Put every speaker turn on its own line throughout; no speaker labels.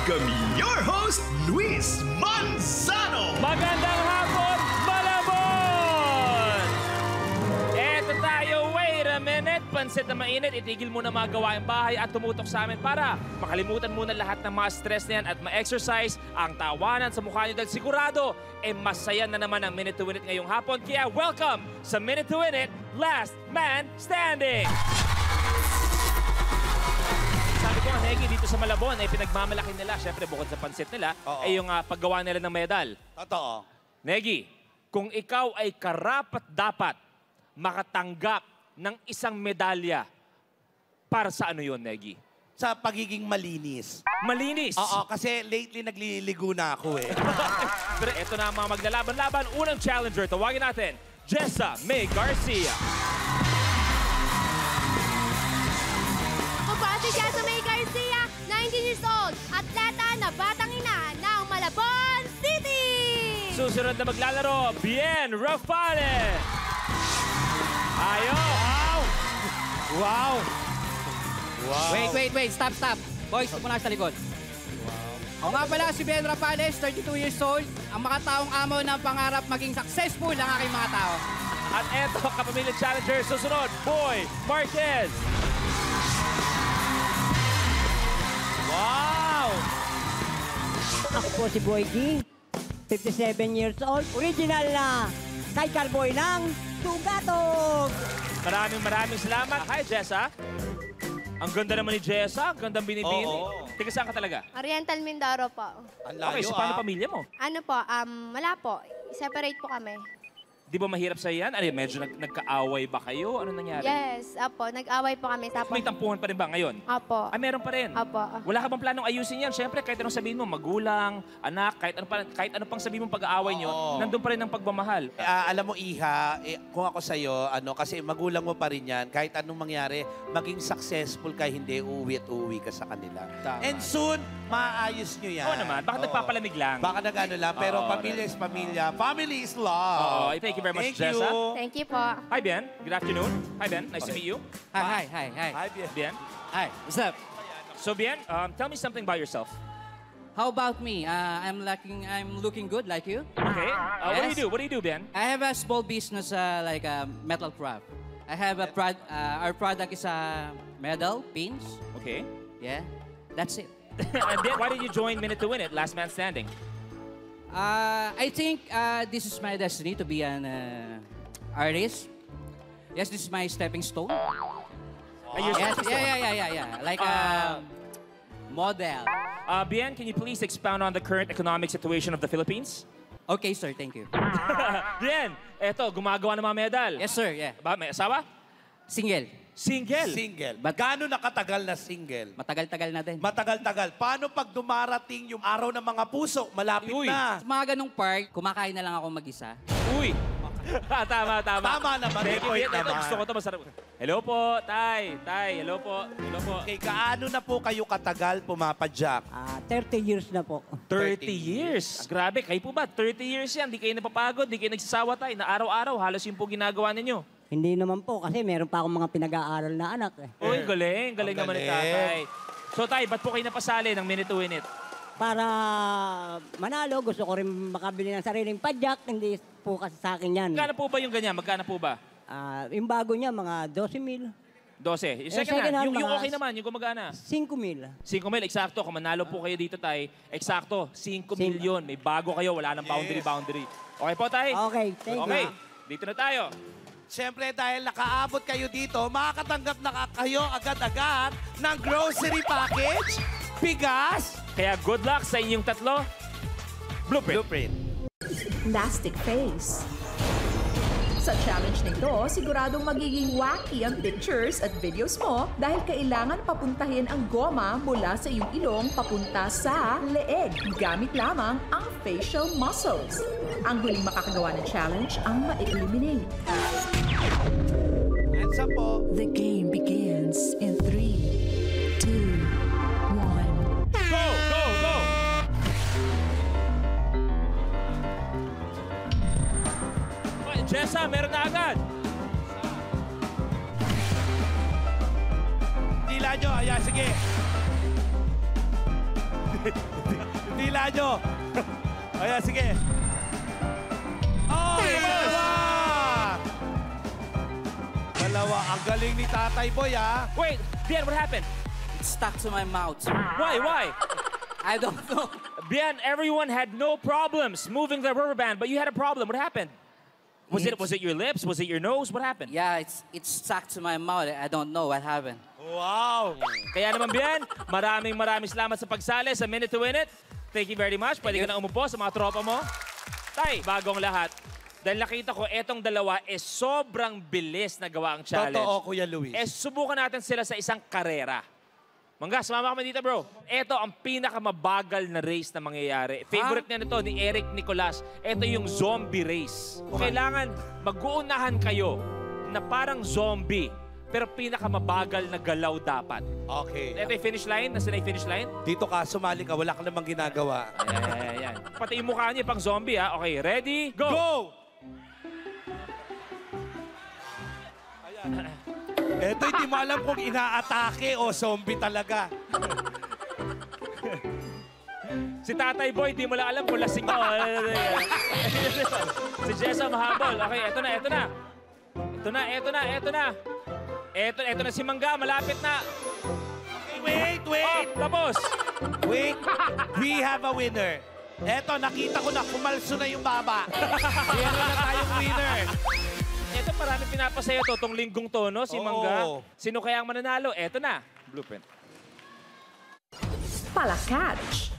kami your host, Luis Manzano.
Magandang hapon, Malabon! Eto tayo, wait a minute. Pansit na mainit, itigil muna mga gawaing bahay at tumutok sa amin para makalimutan muna lahat ng mga stress na yan at ma-exercise ang tawanan sa mukha nyo dahil sigurado, masaya na naman ang Minute to Win It ngayong hapon. Kaya welcome sa Minute to Win It, Last Man Standing! Sabi ko nga, Negi, dito sa Malabon, ay pinagmamalaki nila, syempre bukod sa pansit nila, ay yung paggawa nila ng medal.
Totoo.
Negi, kung ikaw ay karapat-dapat makatanggap ng isang medalya, para sa ano yun, Negi?
Sa pagiging malinis.
Malinis!
Oo, kasi lately nagliligo na ako eh.
Pero eto na ang mga maglalaban-laban. Unang challenger, tawagin natin, Jessa May Garcia.
Si Jessa May Garcia, 19 years old, atleta na batang ina ng Malabon City!
Susunod na maglalaro, Bien Rafale! Ayo!
Wow! Wow! Wow!
Wait. Stop. Boys, ito muna sa likod. Ako nga pala si Ben Rafales, 32 years old. Ang makataong amo ng pangarap maging successful ang aking mga tao.
At eto, kapamilya challenger, susunod, Boy Marquez! Wow!
Ako po si Boy G, 57 years old, original na sidecar boy ng Tugatog!
Maraming salamat. Hi, Jessa. Ang ganda naman ni Jessa. Ang gandang binibini.
Oo.
Tika, saan ka talaga?
Oriental Mindoro po.
Ang layo,
Okay, so paano pamilya mo?
Ano po, wala po. Separate po kami.
Di ba mahirap sa yan? Ano, medyo nagkaaway ba kayo? Ano nangyari?
Yes, apo. Nag-away po kami. Tapos,
May tampuhan pa rin ba ngayon?
Apo.
Ah, meron pa rin?
Apo.
Wala ka bang planong ayusin yan? Siyempre, kahit anong sabihin mo, magulang, anak, kahit ano pang sabihin mo pag-aaway nyo, nandun pa rin ang pagmamahal.
Alam mo, Iha, kung ako sa'yo, kasi magulang mo pa rin yan, kahit anong mangyari, maging successful ka, hindi uuwi at uuwi ka sa kanila.
Tama.
And soon, maayos nyo yan.
Oo naman, baka nagpapalamig lang.
Baka nagano lang, pero
Oo,
pamilya is pamilya. Family is love.
Oo, thank you very much,
Thank
Jessa.
you.
Thank you po.
Hi, Ben. Good afternoon. Hi, Ben. Nice to meet you.
Hi.
Hi, Bien.
Ben.
Hi, what's up?
So, Ben, tell me something about yourself.
How about me? I'm looking good like you.
Okay. What do
Yes.
you do? What do you do, Ben?
I have a small business like a metal craft. I have our product is medal, pins.
Okay.
Yeah, that's it.
And Ben, why did you join Minute to Win It, Last Man Standing?
I think this is my destiny to be an artist. Yes, this is my stepping stone. Yes, yeah. Like model.
Bien, can you please expound on the current economic situation of the Philippines?
Okay, sir. Thank you.
Bien, eto, gumagawa ng mga medal.
Yes, sir. Yeah.
Ba, may asawa?
Single.
Single.
Single. Gaano nakatagal na single?
Matagal-tagal na din.
Matagal-tagal. Paano pag dumarating yung araw ng mga puso? Malapit
Uy.
na.
Sa mga ganong part, kumakain na lang ako mag-isa.
Uy. Tama.
Tama naman.
Thank you,
Point
Bien. Ito,
naman.
gusto ko ito, masarap. Hello po, Tay. Hello po.
Okay, kaano na po kayo katagal pumapadyak?
30 years na po.
30 years. Grabe, kayo po ba? 30 years yan. Di kayo napapagod, di kayo nagsasawa, Tay. Na araw-araw, halos yung po ginagawa ninyo.
Hindi naman po kasi meron pa akong mga pinag-aaral na anak eh.
Uy, galing. Galing
Ang
naman ni
galing.
Tatay. So, Tay, ba't po kayo napasali ng Minute to Win It?
Para manalo, gusto ko rin makabili ng sariling padyak, hindi po kasi sa akin yan.
Magkano po ba yung ganyan? Magkano po ba?
Yung bago niya, mga 12,000.
12. Yung second
second
hand,
hand,
yung
mga-
okay naman, yung gumagana.
5,000.
5 mil, eksakto. Kung manalo po kayo dito, Tay, eksakto, 5 milyon. May bago kayo, wala nang boundary. Okay po, Tay?
Okay, thank you.
Okay, dito na tayo.
Siyempre, dahil nakaabot kayo dito, makakatanggap na kayo agad-agad ng grocery package, bigas,
Kaya good luck sa inyong tatlo. Blueprint.
Plastic face. Sa challenge na ito, siguradong magiging wacky ang pictures at videos mo dahil kailangan papuntahin ang goma mula sa iyong ilong papunta sa leeg gamit lamang ang facial muscles. Ang huling makakagawa ng challenge ang ma-eliminate.
and 10.
The game begins in 3, 2, 1.
Go! Okay, Jessa, meron na agad.
Dila nyo, ayan, sige. Dila nyo. Ayan, sige. Oh, dalawa! Dalawa. Ang galing ni Tatay Boy, ha?
Wait, Bien, what happened?
It stuck to my mouth.
Why?
I don't know.
Bien, everyone had no problems moving the rubber band, but you had a problem. What happened? Was it your lips? Was it your nose? What happened?
Yeah, it stuck to my mouth. I don't know what happened.
Wow!
Kaya naman, Bien, maraming salamat sa pagsali sa Minute to Win It. Thank you very much. Pwede ka na umupo sa mga tropa mo. Tay, bagong lahat. Dahil nakita ko, etong dalawa sobrang bilis na gawa ang challenge.
Totoo, Kuya Luis.
Subukan natin sila sa isang karera. Mangga, sumama kami dito, bro. Ito ang pinakamabagal na race na mangyayari. Favorite niya nito ni Eric Nicolas. Ito yung zombie race. Kailangan mag-uunahan kayo na parang zombie, pero pinakamabagal na galaw dapat.
Okay.
Ito yung finish line. Nasaan na yung finish line?
Dito ka, sumali ka. Wala ka namang ginagawa.
Ayan. Pati yung mukha niya pang zombie, ha? Okay, ready? Go!
Go! Ayan. Ito, hindi mo alam kung inaatake o zombie talaga.
Si Tatay Boy, di mo lang alam kung lasing mo. Si Jessa mahabol. Okay, eto na. Eto na si Mangga, malapit na.
Okay, wait!
Tapos.
Wait, we have a winner. Eto, nakita ko na, kumalso na yung baba. Meron na tayong winner.
Ito, marami pinapasaya to, tong linggong to, no? Si Mangga.
Oo.
Sino kaya ang mananalo? Eto na. Blueprint.
Palakatch.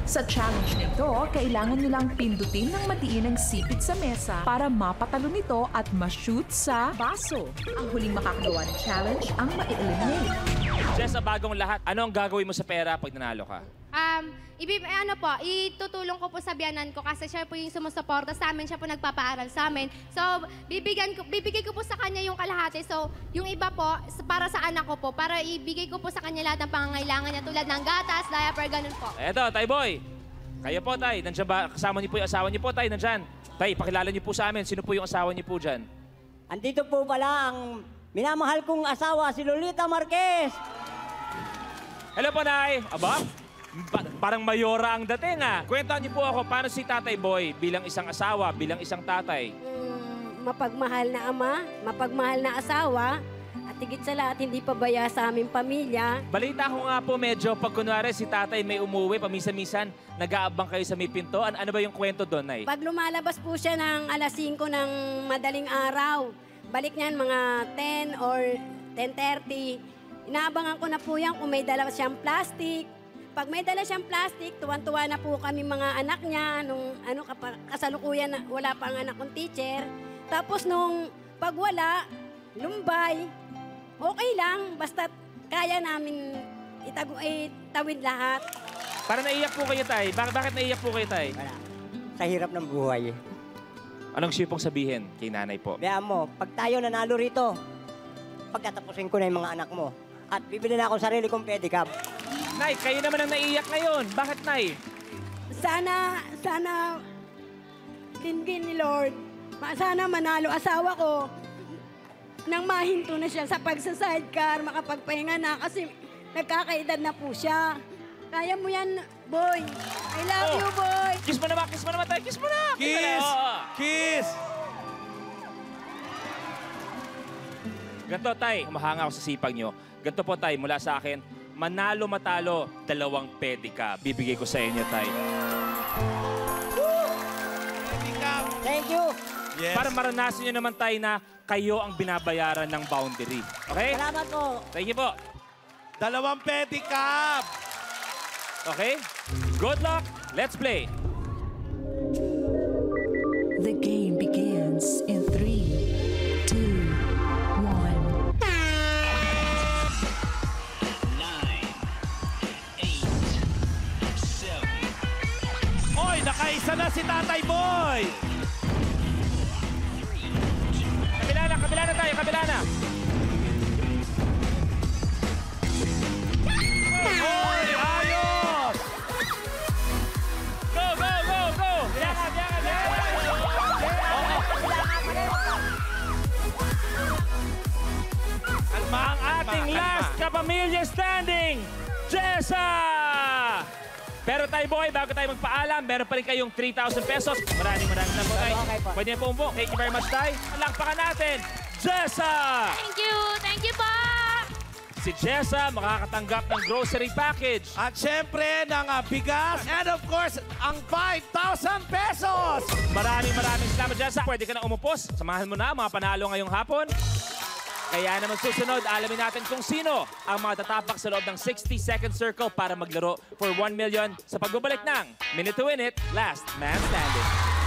Sa challenge nito, kailangan nilang pindutin ng madiin ang sipit sa mesa para mapatalo nito at ma-shoot sa baso. Ang huling makakagawa ng challenge ang ma-eliminate.
Jess, bagong lahat, ano ang gagawin mo sa pera pag nanalo ka?
Itutulong ko po sa biyanan ko kasi siya po yung sumusuporta sa amin, siya po nagpapaaral sa amin. So, bibigay ko po sa kanya yung kalahati. So, yung iba po, para sa anak ko po, para ibigay ko po sa kanya lahat ng pangangailangan niya tulad ng gatas, diaper, ganun po.
Eto, Tay Boy. Kayo po, Tay. Nandiyan ba? Kasama niyo po yung asawa niyo po, Tay. Nandiyan. Tay, pakilala niyo po sa amin. Sino po yung asawa niyo po dyan?
Andito po pala ang minamahal kong asawa, si Lolita Marquez.
Hello po, Nay. Aba? Parang mayora ang dating, ah. Kwentaan niyo po ako, paano si Tatay Boy bilang isang asawa, bilang isang tatay?
Mapagmahal na ama, mapagmahal na asawa, at higit sa lahat, hindi pabaya sa aming pamilya.
Balita ko nga po medyo, pag kunwari si Tatay may umuwi, paminsan-minsan, nag-aabang kayo sa may pinto. Ano ba yung kwento doon, Nay?
Pag lumalabas po siya ng alas 5 ng madaling araw, balik niyan mga 10 or 10:30, inaabangan ko na po yan kung may dala siyang plastic. Pag may dala siyang plastic, tuwan-tuwa na po kami mga anak niya nung kasalukuyan na wala pa ang anak kong teacher. Tapos nung pag wala, lumbay, okay lang, basta kaya namin itawid lahat.
Para naiyak po kayo, Tay. Bakit naiyak po kayo, Tay?
Wala. Sa hirap ng buhay.
Anong siya pong sabihin kay nanay po?
Kaya mo, pag tayo nanalo rito, pagkatapusin ko na yung mga anak mo. At bibili na ako sarili kong pedicab.
Nay, kayo naman ang naiiyak ngayon. Bakit, Nay?
Sana dinggin ni Lord. Sana manalo asawa ko nang mahinto na siya sa pagsa-sidecar, makapagpahinga na kasi nagkakaedad na po siya. Kaya mo yan, boy. I love you, boy.
Kiss mo naman, Tay. Kiss mo na.
Kiss! Kiss!
Ganto, Tay. Mahanga ako sa sipag nyo. Ganto po, Tay, mula sa akin, manalo matalo, 2 pedicab. Bibigay ko sa inyo, Tay.
Thank you.
Yes.
Para maranasan nyo naman, Tay, na kayo ang binabayaran ng boundary. Okay?
Salamat po.
Thank you po.
2 pedicab!
Okay? Good luck. Let's play.
The game begins in 3, 2, 1.
9, 8, 7.
Oy, nakaisa na si Tatay Boy!
Kabila na tayo, kabila na.
Oy, ayos!
Go, go, go, go! Biyangan. Ang ating last kapamilya standing, Jessa! Pero tayo boy, bago tayo magpaalam, meron pa rin kayong 3,000 pesos. Maraming salamat po tayo.
Okay po.
Pwede niyo po umpo. Thank you very much tayo. Palakpakan natin, Jessa!
Thank you! Thank you po!
Si Jessa makakatanggap ng grocery package.
At syempre, ng bigas and of course, ang 5,000 pesos!
Maraming salamat, Jessa. Pwede ka na umupos. Samahan mo na mga panalo ngayong hapon. Kaya naman susunod, alamin natin kung sino ang mga tatapak sa loob ng 60-second circle para maglaro for 1 million sa pagbabalik ng Minute to Win It, Last Man Standing.